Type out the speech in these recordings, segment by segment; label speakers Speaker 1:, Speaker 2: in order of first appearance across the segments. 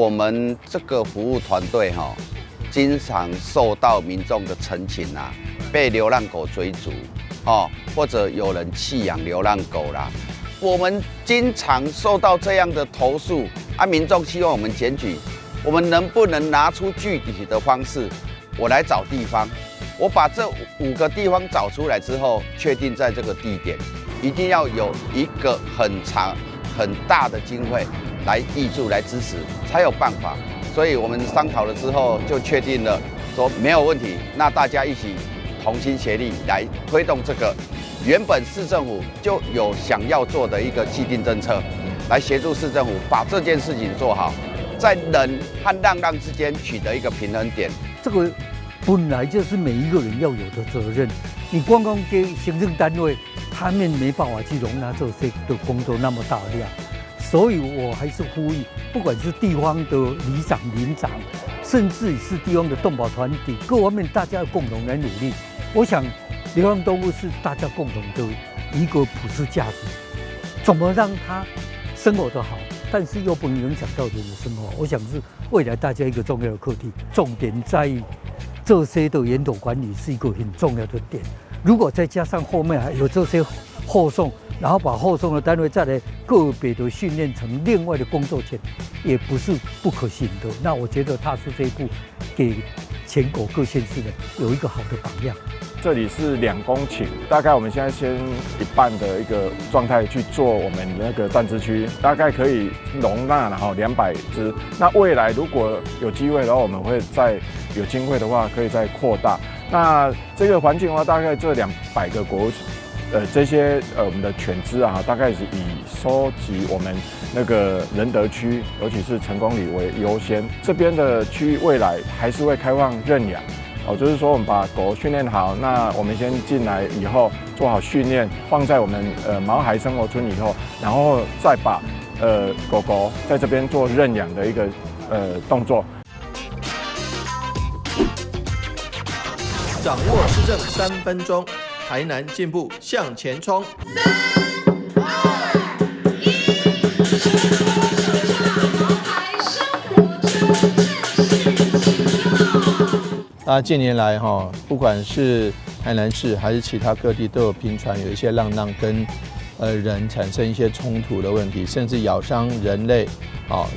Speaker 1: 我们这个服务团队经常受到民众的陈情啊，被流浪狗追逐或者有人弃养流浪狗啦，我们经常受到这样的投诉啊，民众希望我们检举，我们能不能拿出具体的方式？我来找地方，我把这5个地方找出来之后，确定在这个地点一定要有一个很长很大的经费来挹注来支持，才有办法。所以我们商讨了之后，就确定了说没有问题，那大家一起同心协力来推动这个原本市政府就有想要做的一个既定政策，来协助市政府把这件事情做好，在人和浪之间取得一个平衡点。
Speaker 2: 这个本来就是每一个人要有的责任，你光给行政单位，他们没办法去容纳这些的工作那么大量。所以我还是呼吁，不管是地方的里长、邻长，甚至是地方的动保团体，各方面大家要共同来努力。我想，流浪动物是大家共同的一个普世价值，怎么让它生活得好，但是又不能影响到人的生活，我想是未来大家一个重要的课题。重点在于这些的源头管理是一个很重要的点。如果再加上后面还有这些后送，然后把后送的单位再来个别的训练成另外的工作权，也不是不可行的。那我觉得踏出这一步，给全国各县市的有一个好的榜样。
Speaker 3: 这里是2公顷，大概我们现在先一半的一个状态去做我们那个暂支区，大概可以容纳200只。那未来如果有机会的话，我们会再有经费的话，可以再扩大。那这个环境的话，大概这200个这些我们的犬只啊，大概是以收集我们那个仁德区，尤其是成功里为优先。这边的区域未来还是会开放认养。就是说我们把狗训练好，那我们先进来以后做好训练，放在我们毛孩生活村以后，然后再把狗狗在这边做认养的一个动作。
Speaker 4: 掌握施政3分钟，台南进步向前冲。3、2、
Speaker 5: 1，近年来不管是台南市还是其他各地，都有频传有一些浪跟人产生一些冲突的问题，甚至咬伤人类，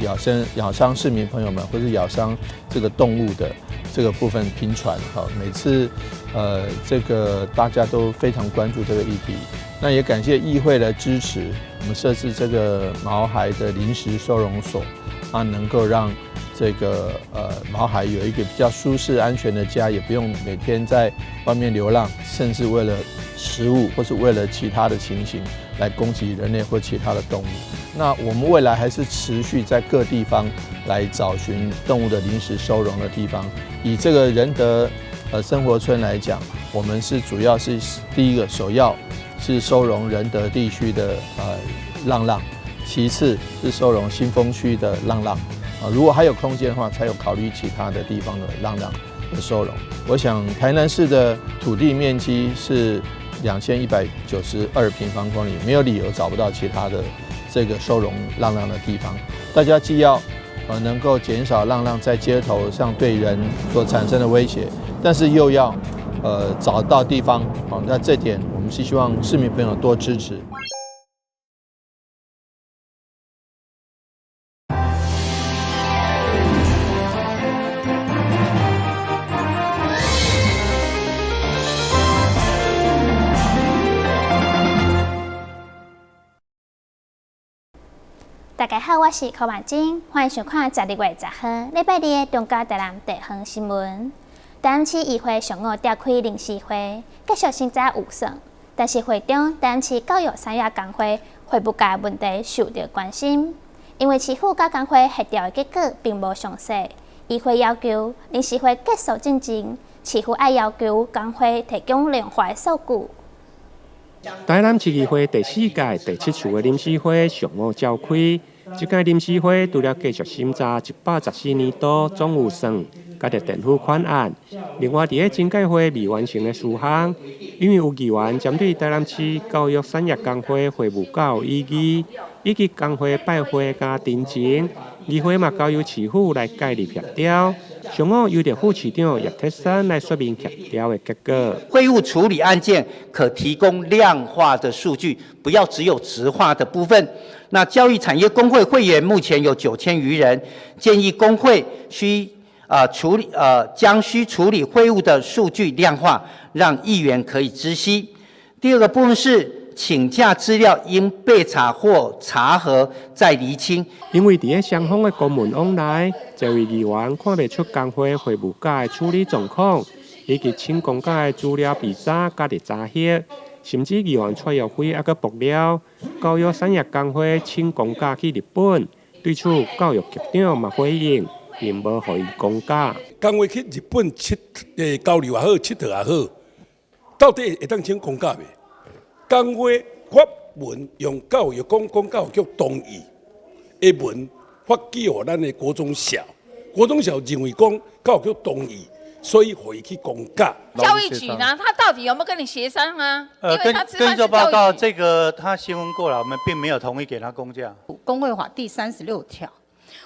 Speaker 5: 咬伤市民朋友们，或是咬伤这个动物的这个部分频传。每次这个大家都非常关注这个议题，那也感谢议会的支持，我们设置这个毛孩的临时收容所，能够让这个毛孩有一个比较舒适安全的家，也不用每天在外面流浪，甚至为了食物或是为了其他的情形来攻击人类或其他的动物。那我们未来还是持续在各地方来找寻动物的临时收容的地方。以这个仁德生活村来讲，我们是主要是第一个首要是收容仁德地区的浪，其次是收容新丰区的浪。如果还有空间的话，才有考虑其他的地方的浪的收容。我想台南市的土地面积是2192平方公里，没有理由找不到其他的这个收容浪的地方。大家既要能够减少浪在街头上对人所产生的威胁，但是又要找到地方。那这点我们是希望市民朋友多支持。
Speaker 6: 大家好，我是柯万晶，欢迎收看12月10号礼拜2的中嘉台南地方新闻。台南市议会上午召开临时会，继续审查预算，但是会中台南市教育产业工会会不该问题受到关心，因为市府甲工会协调的结果并无详细。议会要求临时会结束进程，市府爱要求工会提供量化数据。
Speaker 7: 台南市议会第4届第7次的临时会上午召开。这届临时会除了继续审查114年度总预算、甲着政府款案，另外伫个经改会未完成的事项，因为有议员针对台南市教育产业工会会务较有异议，以及工会拜会加陈情，议会嘛交由市府来介入协调。上午由着副市长叶铁生来说明协调的结果。
Speaker 8: 会务处理案件可提供量化的数据，不要只有质化的部分。那教育产业工会会员目前有9000余人，建议工会将需处理会务的数据量化，让议员可以知悉。第二个部分是请假资料应备查或查核再厘清。
Speaker 7: 因为伫双方的公文往来，这位议员看不出工会会务假的处理状况，以及请公假的资料比早甲伫早些。甚至议员蔡耀辉还阁爆料，教育产业工会请公假去日本，对此教育局长嘛回应，并无予伊公假。
Speaker 9: 工会去日本交流也好，佚佗也好，到底会当请公假未？工会发文用教育讲教育局同意的文发寄予咱的国中小，国中小认为讲教育局同意。所以回去公假。
Speaker 10: 教育局呢，他到底有没有跟你协商啊？
Speaker 8: 跟这报告，这个他新闻过了，我们并没有同意给他公假。
Speaker 11: 工会法第36条，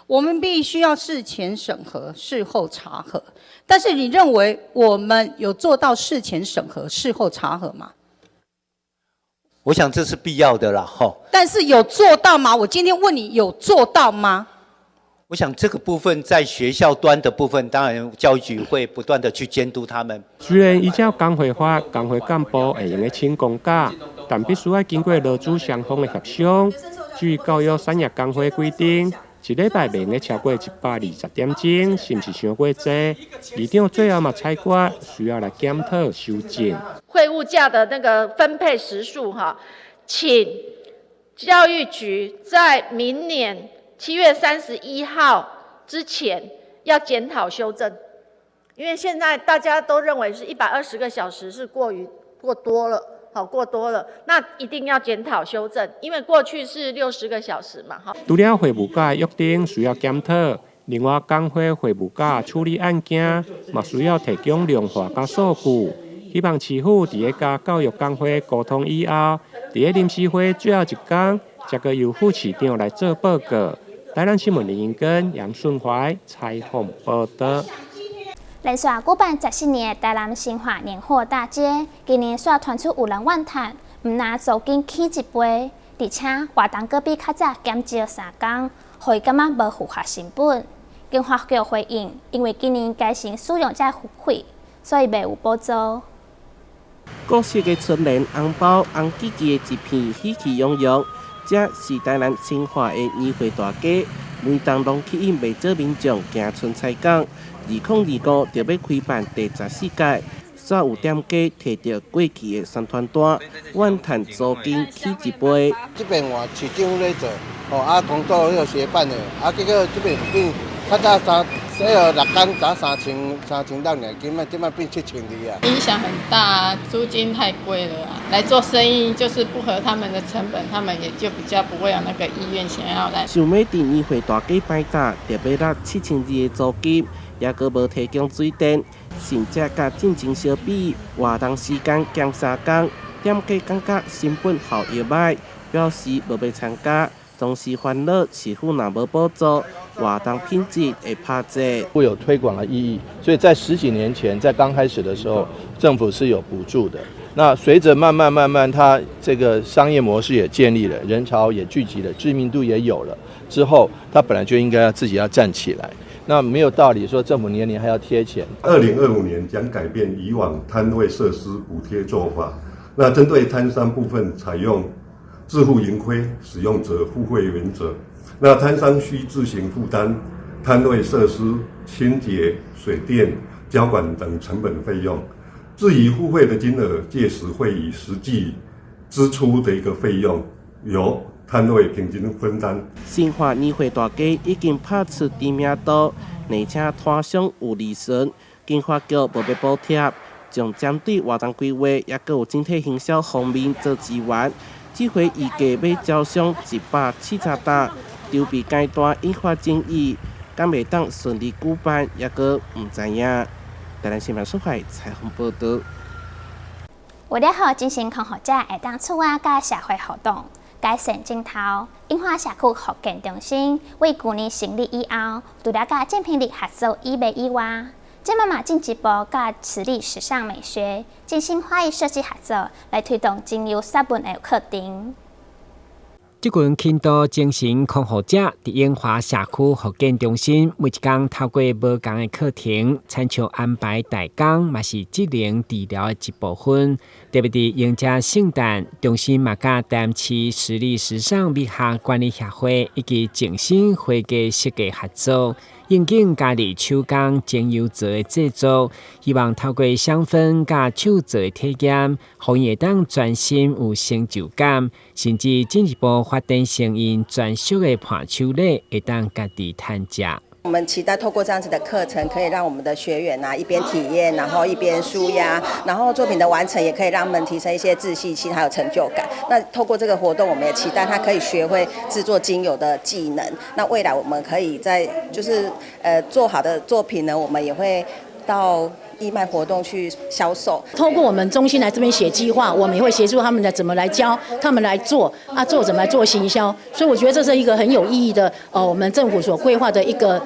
Speaker 11: 我们必须要事前审核，事后查核。但是你认为我们有做到事前审核、事后查核吗？
Speaker 8: 我想这是必要的啦，吼。
Speaker 11: 但是有做到吗？我今天问你，有做到吗？
Speaker 8: 我想这个部分在学校端的部分，当然教育局会不断的去监督他们。
Speaker 7: 虽然依照工会法，工会干部会用来请公假，但必须要经过劳资双方的协商。据教育产业工会规定，一礼拜袂用超过120点钟，是不是伤过济？议长最后嘛裁决，需要来检讨修正。
Speaker 10: 会务假的那个分配时数请教育局在明年7月31号之前要检讨修正，因为现在大家都认为是120个小时是过多了，那一定要检讨修正，因为过去是60个小时嘛，
Speaker 7: 除了会务假约定需要检讨，另外工会会务假处理案件嘛需要提供量化甲数据，希望市府伫个甲教育工会沟通以后，伫个临时会最后一天，才个由副市长来做报告。台南新闻林英根、杨顺怀采访报道。
Speaker 6: 连续举办14年的台南新化年货大街，今年煞传出有人怨叹，唔拿租金起一倍，而且活动搁比较早减少3天，互伊感觉无符合成本。经发局回应，因为今年改成使用者付费，所以袂有补助。
Speaker 12: 各式的春联、红包、红记记的一片喜气洋洋。这是台南新化的年会大街，每当拢吸引未少民众行春采购。2025就要开办第14届，煞有店家摕到过去的宣传单，怨叹租金起一倍。
Speaker 13: 这边话市长咧做，工作迄个协办的，结果这边变较早6天早3000当年，今摆变7000啊。
Speaker 14: 影响很大，租金太贵了来做生意就是不合他们的成本，他们也就比较不会有那个意愿想要来。
Speaker 12: 想要伫年会大街摆摊，就要拿7200的租金，也阁无提供水电，甚至甲进前相比，活动时间减3天，店家感觉成本效益歹，表示无要参加。同时烦恼市府若无补助，活动品质会拍折。
Speaker 5: 会有推广的意义，所以在10几年前，在刚开始的时候，政府是有补助的。那随着慢慢，它这个商业模式也建立了，人潮也聚集了，知名度也有了之后，它本来就应该要自己要站起来。那没有道理说政府年还要贴钱。
Speaker 15: 2025年将改变以往摊位设施补贴做法，那针对摊商部分采用自负盈亏、使用者付费原则。那摊商需自行负担摊位设施清洁、水电、交管等成本费用。至于付费的金额，届时会以实际支出的一个费用由摊位平均分担。
Speaker 12: 新化年会大街已经拍出知名度，而且摊商有利润，经发局无要补贴，将针对活动规划也阁有整体行销方面做支援。这回预计要招商170单，筹备阶段引发争议，敢袂当顺利举办，也阁唔知影。台南新闻所在采访报道。
Speaker 6: 为了好进行康复者会当出外甲社会活动，改善镜头。樱花社区复健中心为去年成立以后，除了甲建平里合作医美以外，即马嘛进一步甲慈利时尚美学、精心花艺设计合作，来推动精油杀菌的课程。
Speaker 16: 这群轻度精神康复者伫樱花社区复健中心，每一天透过无同的课程，亲像安排大工，嘛是职能治疗的一部分。特别伫迎接圣诞，中心嘛甲台南市私立时尚美学管理协会以及静心花艺设计合作，应景家己手工精油做的制作，希望透过香氛甲手做的体验，互伊会当专心有成就感，甚至进一步发展成因专属的伴手礼，会当家己趁食。
Speaker 17: 我们期待透过这样子的课程，可以让我们的学员一边体验，然后一边舒压，然后作品的完成也可以让他们提升一些自信心还有成就感。那透过这个活动，我们也期待他可以学会制作精油的技能。那未来我们可以在做好的作品呢，我们也会到义卖活动去销售。
Speaker 18: 透过我们中心来这边写计划，我们也会协助他们怎么来教，他们来做做怎么来做行销。所以我觉得这是一个很有意义的我们政府所规划的一个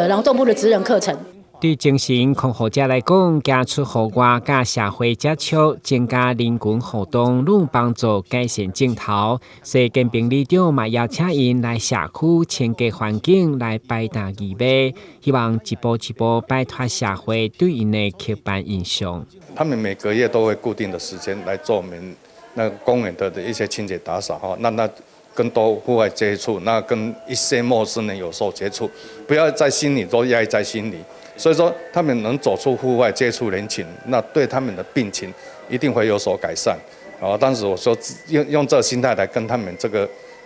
Speaker 18: 劳动部的职能课程。
Speaker 16: 对精神康复者来讲，加出户外甲社会接触，增加人群互动，拢帮助改善镜头。所以建平里长嘛邀请因来社区清洁环境，来摆摊义卖，希望一步一步摆脱社会对因的刻板印象。
Speaker 19: 他们每个月都会固定的时间来做我们那公园的一些清洁打扫哈，那更多户外接触，那跟一些陌生人有所接触，不要在心里都压抑在心里。所以说，他们能走出户外接触人群，那对他们的病情一定会有所改善。当时我说用这个心态来跟他们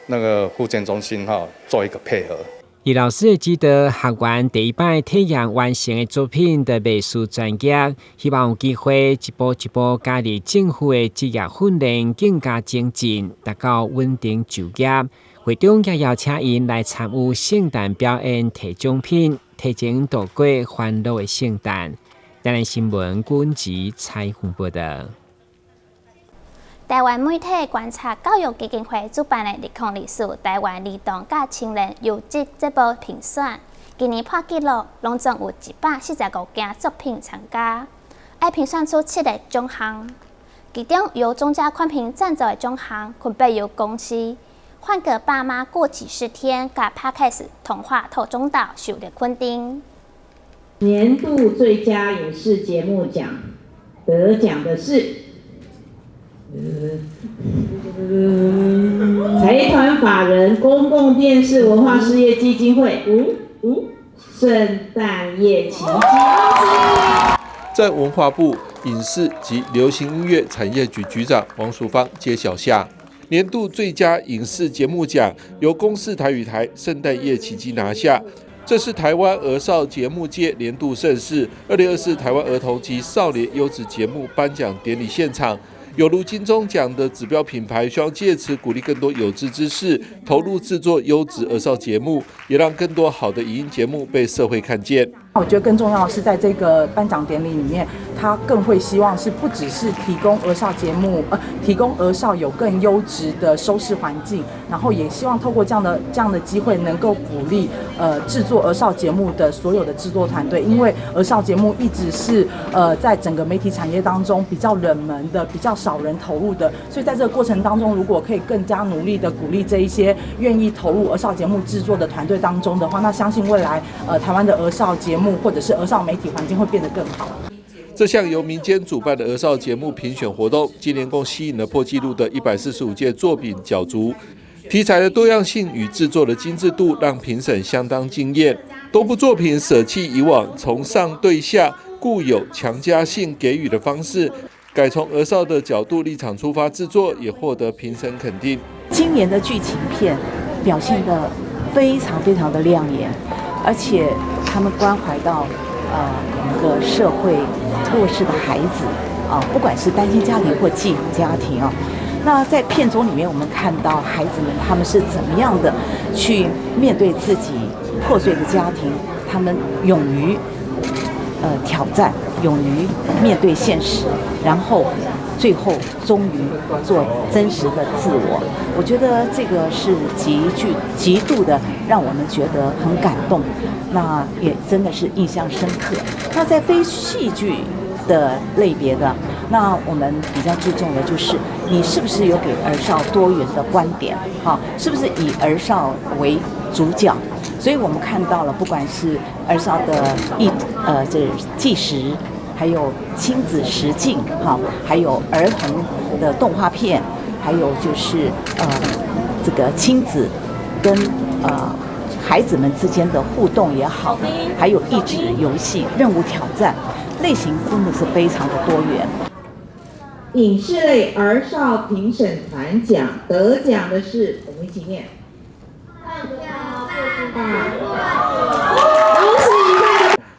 Speaker 19: 那个复健中心做一个配合。
Speaker 16: 李老师指导学员第一摆体验完成的作品的美术专业，希望有机会一步一步加入政府的职业训练，更加精进，达到稳定就业。会中也邀请因来参与圣诞表演，提奖品，提前度过欢乐的圣诞。台南新闻军集采访报道。
Speaker 6: 台湾媒体观察教育基金会主办的2024台湾儿童甲青年优质节目评选，今年破纪录，拢总有145件作品参加，要评选出7个奖项，其中由中嘉宽屏赞助的奖项，分别由公司换个爸妈过几十天甲 Podcast 童话透中岛受的肯定。
Speaker 20: 年度最佳影视节目奖得奖的是财团法人公共电视文化事业基金会圣诞夜奇迹。
Speaker 21: 在文化部影视及流行音乐产业局局长王淑芳揭晓下，年度最佳影视节目奖由公视台语台圣诞夜奇迹拿下。这是台湾儿少节目界年度盛事，2024台湾儿童及少年优质节目颁奖典礼现场，有如金钟奖的指标品牌，希望借此鼓励更多有志之士投入制作优质儿少节目，也让更多好的影音节目被社会看见。
Speaker 22: 我觉得更重要的是，在这个颁奖典礼里面，他更会希望是不只是提供儿少节目，提供儿少有更优质的收视环境，然后也希望透过这样的机会，能够鼓励制作儿少节目的所有的制作团队，因为儿少节目一直是在整个媒体产业当中比较冷门的、比较少人投入的，所以在这个过程当中，如果可以更加努力的鼓励这一些愿意投入儿少节目制作的团队当中的话，那相信未来台湾的儿少节目或者是儿少媒体环境会变得更好。
Speaker 21: 这项由民间主办的儿少节目评选活动，今年共吸引了破纪录的145届作品角逐，题材的多样性与制作的精致度让评审相当惊艳。多部作品舍弃以往从上对下固有强加性给予的方式，改从儿少的角度立场出发制作，也获得评审肯定。
Speaker 23: 今年的剧情片表现得非常非常的亮眼，而且他们关怀到一个社会弱势的孩子不管是单亲家庭或寄养家庭那在片中里面，我们看到孩子们他们是怎么样的去面对自己破碎的家庭，他们勇于挑战，勇于面对现实，然后最后终于做真实的自我。我觉得这个是极度的让我们觉得很感动，那也真的是印象深刻。那在非戏剧的类别的，那我们比较注重的就是你是不是有给儿少多元的观点，是不是以儿少为主角？所以我们看到了，不管是儿少的这纪实，还有亲子实境，还有儿童的动画片，还有就是这个亲子跟孩子们之间的互动也好，还有益智游戏、任务挑战，类型真的是非常的多元。
Speaker 20: 影视类儿少评审团奖得奖的是，我们一起念。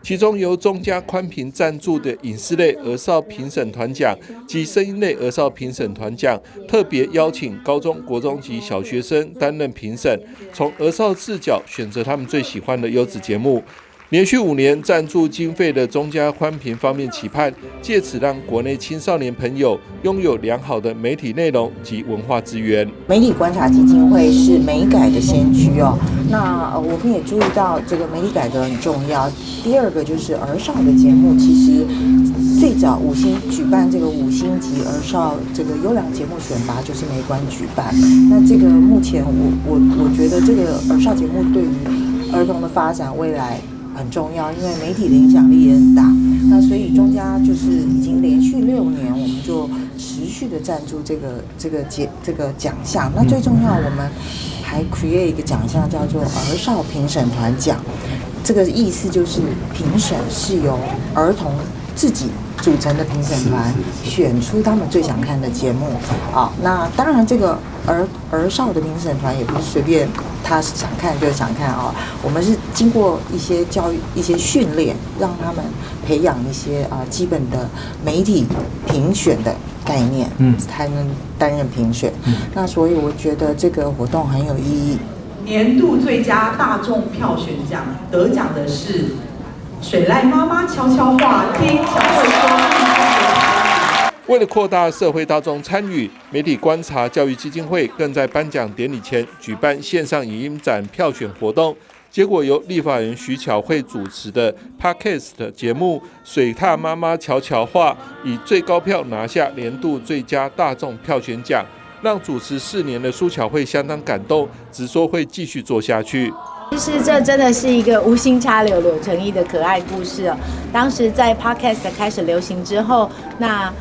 Speaker 21: 其中由中嘉宽屏赞助的影视类儿少评审团奖及声音类儿少评审团奖，特别邀请高中、国中及小学生担任评审，从儿少视角选择他们最喜欢的优质节目。连续5年赞助经费的中嘉宽屏方面期盼，借此让国内青少年朋友拥有良好的媒体内容及文化资源。
Speaker 1: 媒体观察基金会是媒改的先驱哦，那我们也注意到这个媒体改革很重要。第二个就是儿少的节目，其实最早举办这个5星级儿少这个优良节目选拔就是媒观举办。那这个目前我觉得这个儿少节目对于儿童的发展未来很重要，因为媒体的影响力也很大。那所以中嘉就是已经连续6年，我们就持续的赞助这个奖项。那最重要，我们还 create 一个奖项叫做儿少评审团奖。这个意思就是评审是由儿童自己组成的评审团选出他们最想看的节目。那当然这个儿少的评审团也不是随便他想看就想看我们是经过一些教育、一些训练，让他们培养一些基本的媒体评选的概念，才能担任评选。那所以我觉得这个活动很有意义。
Speaker 2: 年度最佳大众票选奖得奖的是水濑妈妈悄悄话，听小慧说。
Speaker 21: 为了扩大社会大众参与，媒体观察教育基金会更在颁奖典礼前举办线上影音展票选活动。结果由立法人徐巧慧主持的 Podcast 节目《水獭妈妈悄悄话》以最高票拿下年度最佳大众票选奖，让主持4年的苏巧慧相当感动，直说会继续做下去。
Speaker 3: 其实这真的是一个无心插柳柳成荫的可爱故事哦。当时在 Podcast 开始流行之后，那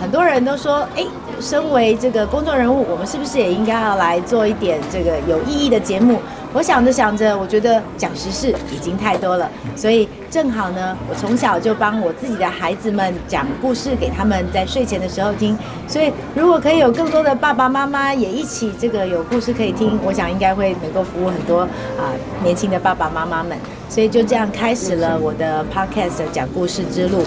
Speaker 3: 很多人都说，身为这个公众人物，我们是不是也应该要来做一点这个有意义的节目？我想着想着，我觉得讲时事已经太多了，所以正好呢，我从小就帮我自己的孩子们讲故事给他们在睡前的时候听。所以如果可以有更多的爸爸妈妈也一起这个有故事可以听，我想应该会能够服务很多年轻的爸爸妈妈们。所以就这样开始了我的 Podcast 讲故事之路。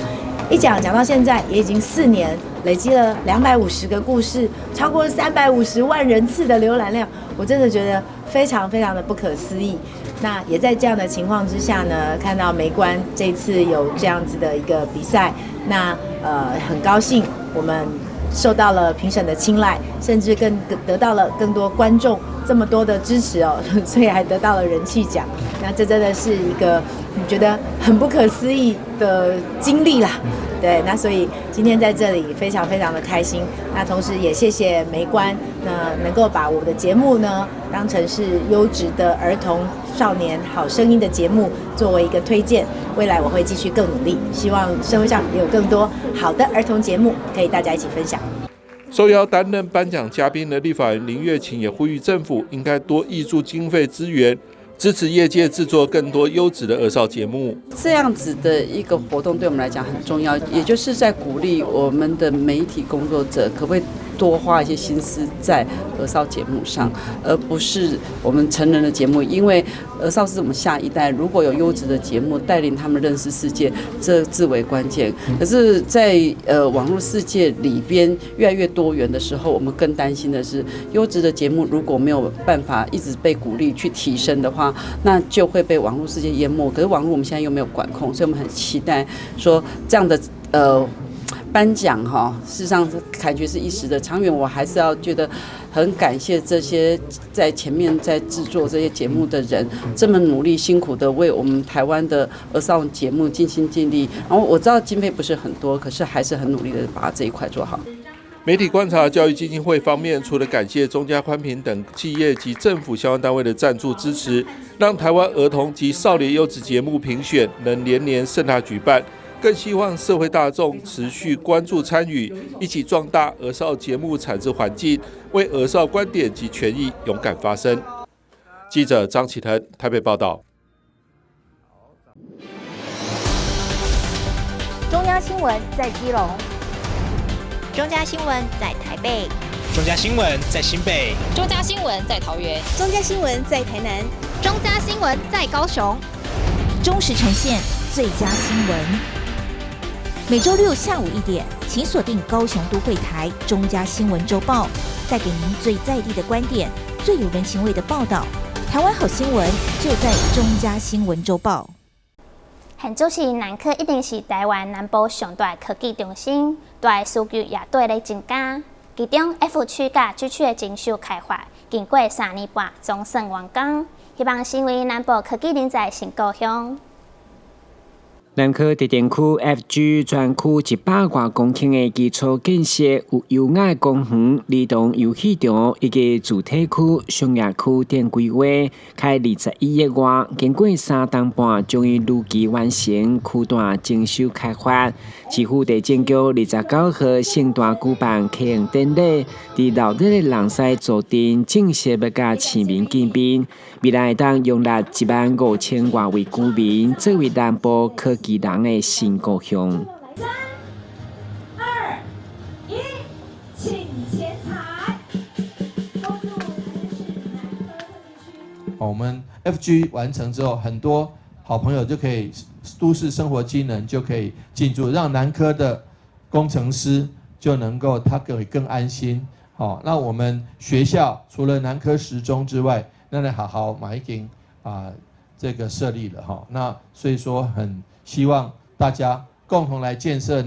Speaker 3: 一讲到现在也已经4年，累积了250个故事，超过350万人次的浏览量，我真的觉得非常非常的不可思议。那也在这样的情况之下呢，看到媒观这次有这样子的一个比赛，那很高兴我们受到了评审的青睐，甚至更得到了更多观众这么多的支持哦，所以还得到了人气奖。那这真的是一个你觉得很不可思议的经历啦。对，那所以今天在这里非常非常的开心。那同时也谢谢媒观，那能够把我的节目呢当成是优质的儿童少年好声音的节目作为一个推荐。未来我会继续更努力，希望社会上也有更多好的儿童节目可以大家一起分享。
Speaker 21: 受邀担任颁奖嘉宾的立法人林月琴也呼吁政府应该多挹注经费资源，支持业界制作更多优质的儿少节目。
Speaker 24: 这样子的一个活动对我们来讲很重要，也就是在鼓励我们的媒体工作者可不可以多花一些心思在儿少节目上，而不是我们成人的节目。因为儿少是我们下一代，如果有优质的节目带领他们认识世界，这至为关键。可是在网络世界里边越来越多元的时候，我们更担心的是优质的节目如果没有办法一直被鼓励去提升的话，那就会被网络世界淹没。可是网络我们现在又没有管控，所以我们很期待说这样的颁奖哈，事实上感觉是一时的，长远我还是要觉得很感谢这些在前面在制作这些节目的人，这么努力辛苦的为我们台湾的儿少节目尽心尽力。然后我知道经费不是很多，可是还是很努力的把这一块做好。
Speaker 21: 媒体观察教育基金会方面，除了感谢中嘉宽频等企业及政府相关单位的赞助支持，让台湾儿童及少年优质节目评选能年年盛大举办，更希望社会大众持续关注参与，一起壮大儿少节目产制环境，为儿少观点及权益勇敢发声。记者张启腾台北报道。
Speaker 4: 中央新闻在基隆，中嘉新闻在台北，
Speaker 8: 中嘉新闻在新北，
Speaker 4: 中嘉新闻在桃园，中嘉新闻在台南，中嘉新闻在高雄，忠实呈现最佳新闻。每周六下午1点，请锁定高雄都会台中嘉新闻周报，带给您最在地的观点，最有人情味的报道。台湾好新闻就在中嘉新闻周报。
Speaker 6: 现就是南科一定是台湾南部上大科技中心，大数据也对咧增加。其中 F 区甲 G 区的精修开发，经过3年半总算完工，希望成为南部科技人才新故乡。
Speaker 16: 南科特定区 FG 专区100多公顷的基础建设，有优雅公园、儿童游戏场以及主体区、商业区等规划，开21亿外，经过3年半，终于如期完成区段精修开发。市府地政局29号盛大举办启用典礼，伫热烈的人西座阵正式要甲市民见面。未来当容纳15000多位居民，作为南部科技人的新故乡。3、
Speaker 4: 2、1，请前采。
Speaker 5: 我们 FG 完成之后，很多好朋友就可以都市生活机能就可以进驻，让南科的工程师就能够他可以更安心。好，那我们学校除了南科10中之外，那来好好马已经这个设立了哈。那所以说很希望大家共同来建设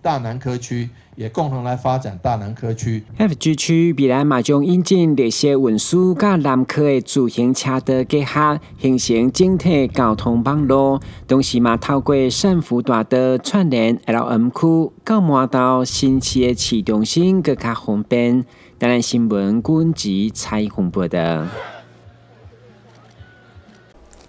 Speaker 5: 大南科区，也共同来发展大南科区。
Speaker 16: FG 区未来嘛将引进绿色运输甲南科的自行车道结合，形成整体交通网络。同时嘛透过善福大道串联 LM 区到麻豆新市的市中心更加方便。台南新闻阮吉采访报道。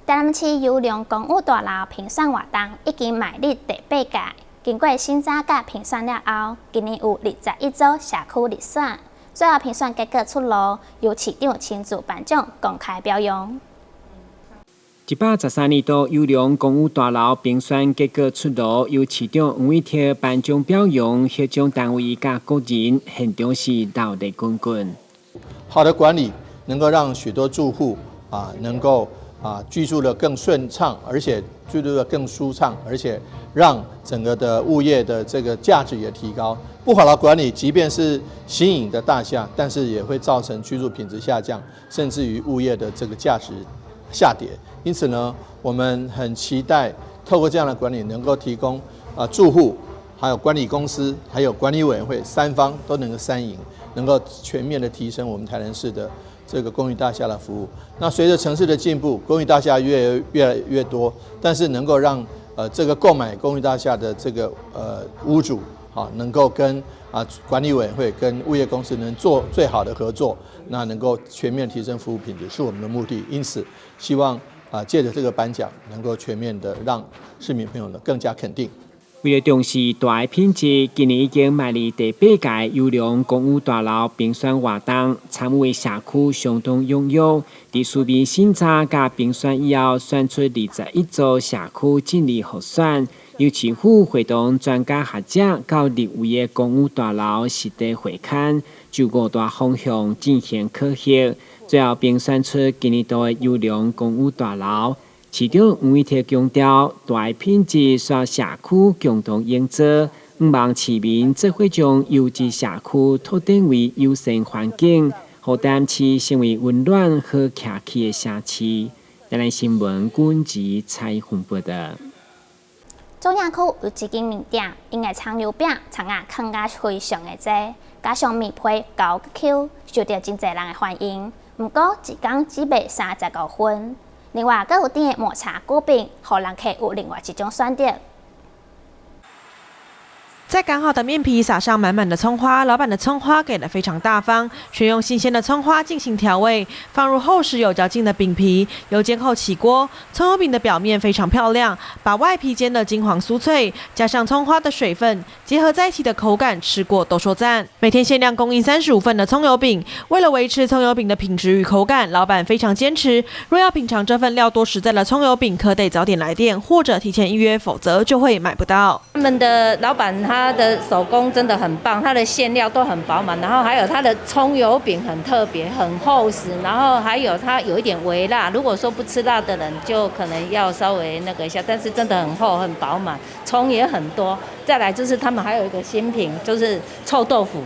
Speaker 6: 台南市优良公寓大楼评选活动已经迈入第8届，经过审查甲评选了后，今年有21组社区入选，最后评选结果出炉，由市长亲自颁奖公开表扬。
Speaker 16: 113年度优良公寓大楼评选结果出炉，由市长黄伟哲颁奖表扬，获奖单位甲个人现场是热烈滚滚。
Speaker 5: 好的管理能够让许多住户能够居住的更顺畅，而且居住的更舒畅，而且让整个的物业的这个价值也提高。不好的管理，即便是新颖的大厦，但是也会造成居住品质下降，甚至于物业的这个价值下跌。因此呢，我们很期待透过这样的管理，能够提供住户、还有管理公司、还有管理委员会3方都能够3赢，能够全面的提升我们台南市的这个公寓大厦的服务。那随着城市的进步，公寓大厦越来越多，但是能够让这个购买公寓大厦的这个屋主能够跟管理委员会跟物业公司能做最好的合作，那能够全面提升服务品质是我们的目的。因此，希望借着这个颁奖，能够全面的让市民朋友呢更加肯定。
Speaker 16: 为了重视大的品质，今年已经迈入第8届优良公寓大楼评选活动，参与社区相当踊跃。伫书面审查甲评选以后，选出21组社区尽力候选，由市府会同专家学者到立位的公寓大楼实地会勘，就5大方向进行考核，最后评选出今年度的优良公寓大楼。市长黄伟哲强调，大品质需要社区共同营造，希望市民做伙将优质社区拓展为友善环境，让台南市成为温暖好徛起的社区。台南新闻阮吉采访报道。
Speaker 6: 中央区有一间面店，因的葱油饼、葱啊放啊非常的多，加上面皮厚 Q， 受到真侪人的欢迎。不过一天只卖35份。另外，阁有店的抹茶糕饼，让人客有另外一种选择。
Speaker 7: 在刚好的面皮撒上满满的葱花，老板的葱花给得非常大方，选用新鲜的葱花进行调味，放入厚实有嚼劲的饼皮，油煎后起锅。葱油饼的表面非常漂亮，把外皮煎得金黄酥脆，加上葱花的水分结合在一起的口感，吃过都说赞。每天限量供应35份的葱油饼，为了维持葱油饼的品质与口感，老板非常坚持，若要品尝这份料多实在的葱油饼，可得早点来店或者提前预约，否则就会买不到。
Speaker 9: 他们的老板他的手工真的很棒，它的馅料都很饱满，然后还有它的葱油饼很特别，很厚实，然后还有它有一点微辣。如果说不吃辣的人，就可能要稍微那个一下，但是真的很厚很饱满，葱也很多。再来就是他们还有一个新品，就是臭豆腐，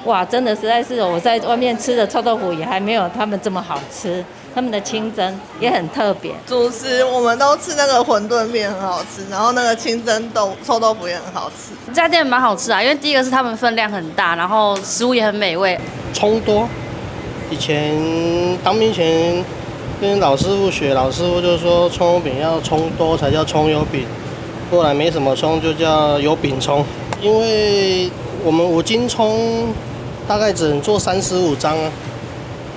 Speaker 9: 哇，真的实在是我在外面吃的臭豆腐也还没有他们这么好吃。他们的清蒸也很特别。
Speaker 10: 主食我们都吃那个馄饨面很好吃，然后那个清蒸臭豆腐也很好吃。
Speaker 11: 这家店蛮好吃啊，因为第一个是他们分量很大，然后食物也很美味。
Speaker 25: 葱多，以前当兵前跟老师傅学，老师傅就说葱油饼要葱多才叫葱油饼，不然没什么葱就叫油饼葱。因为我们5斤葱大概只能做35张啊。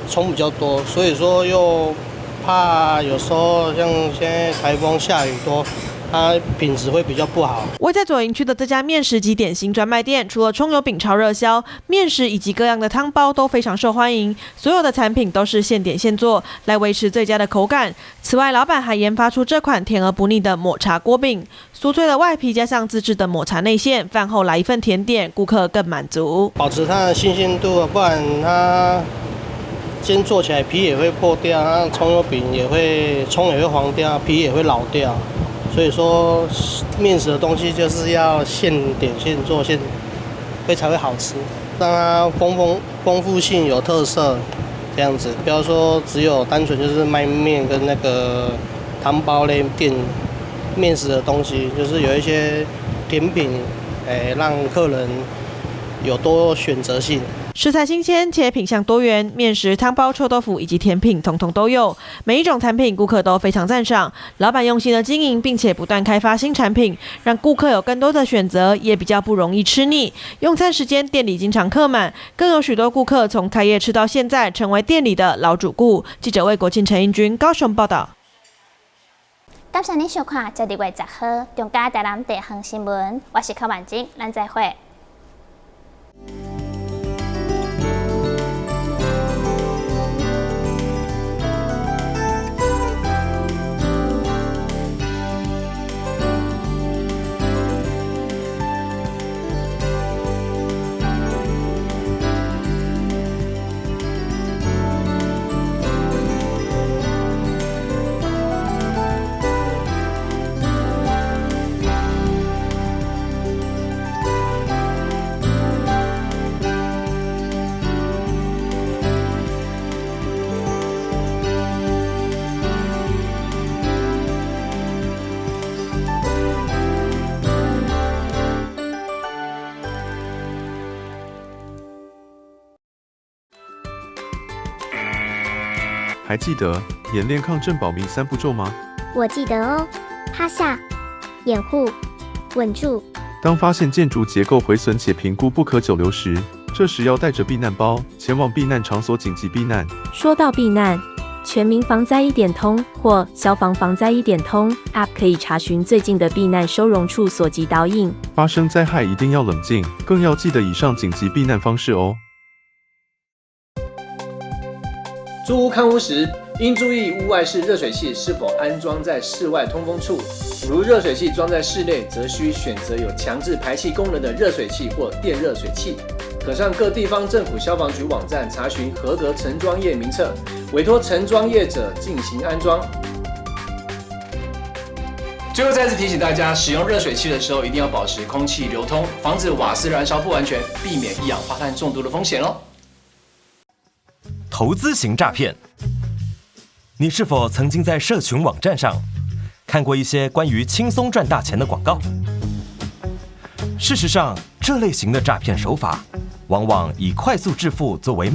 Speaker 25: 葱比较多，所以说又怕有时候像现在台风下雨多，它品质会比较不好。
Speaker 7: 位在左营区的这家面食及点心专卖店，除了葱油饼超热销，面食以及各样的汤包都非常受欢迎。所有的产品都是现点现做，来维持最佳的口感。此外，老板还研发出这款甜而不腻的抹茶锅饼，酥脆的外皮加上自制的抹茶内馅，饭后来一份甜点，顾客更满足。
Speaker 25: 保持它的新鲜度，不然它煎做起来皮也会破掉，那葱油饼葱也会黄掉，皮也会老掉。所以说面食的东西就是要现点现做，才会好吃，让它丰富性有特色，这样子。不要说只有单纯就是卖面跟那个汤包类店面食的东西，就是有一些甜品，让客人有多选择性。
Speaker 7: 食材新鲜且品相多元，面食、汤包、臭豆腐以及甜品统统都有。每一种产品顾客都非常赞赏，老板用心的经营，并且不断开发新产品，让顾客有更多的选择，也比较不容易吃腻。用餐时间店里经常客满，更有许多顾客从开业吃到现在，成为店里的老主顾。记者魏国庆、陈英君高雄报道。
Speaker 6: 感谢您收看12月10号中嘉台南地方新闻，我是柯万金，咱再会。
Speaker 26: 还记得演练抗震保密3步骤吗？
Speaker 27: 我记得哦，趴下、掩护、稳住。
Speaker 26: 当发现建筑结构毁损且评估不可久留时，这时要带着避难包前往避难场所紧急避难。
Speaker 27: 说到避难，全民防灾1点通或消防防灾1点通 App 可以查询最近的避难收容处所及导引。
Speaker 26: 发生灾害一定要冷静，更要记得以上紧急避难方式哦。
Speaker 28: 租屋看屋时，应注意屋外式热水器是否安装在室外通风处。如热水器装在室内，则需选择有强制排气功能的热水器或电热水器。可上各地方政府消防局网站查询合格承装业名册，委托承装业者进行安装。最后再次提醒大家，使用热水器的时候一定要保持空气流通，防止瓦斯燃烧不完全，避免一氧化碳中毒的风险哦。
Speaker 29: 投资型诈骗，你是否曾经在社群网站上
Speaker 12: 看过一些关于轻松赚大钱的广告。事实上，这类型的诈骗手法往往以快速致富作为卖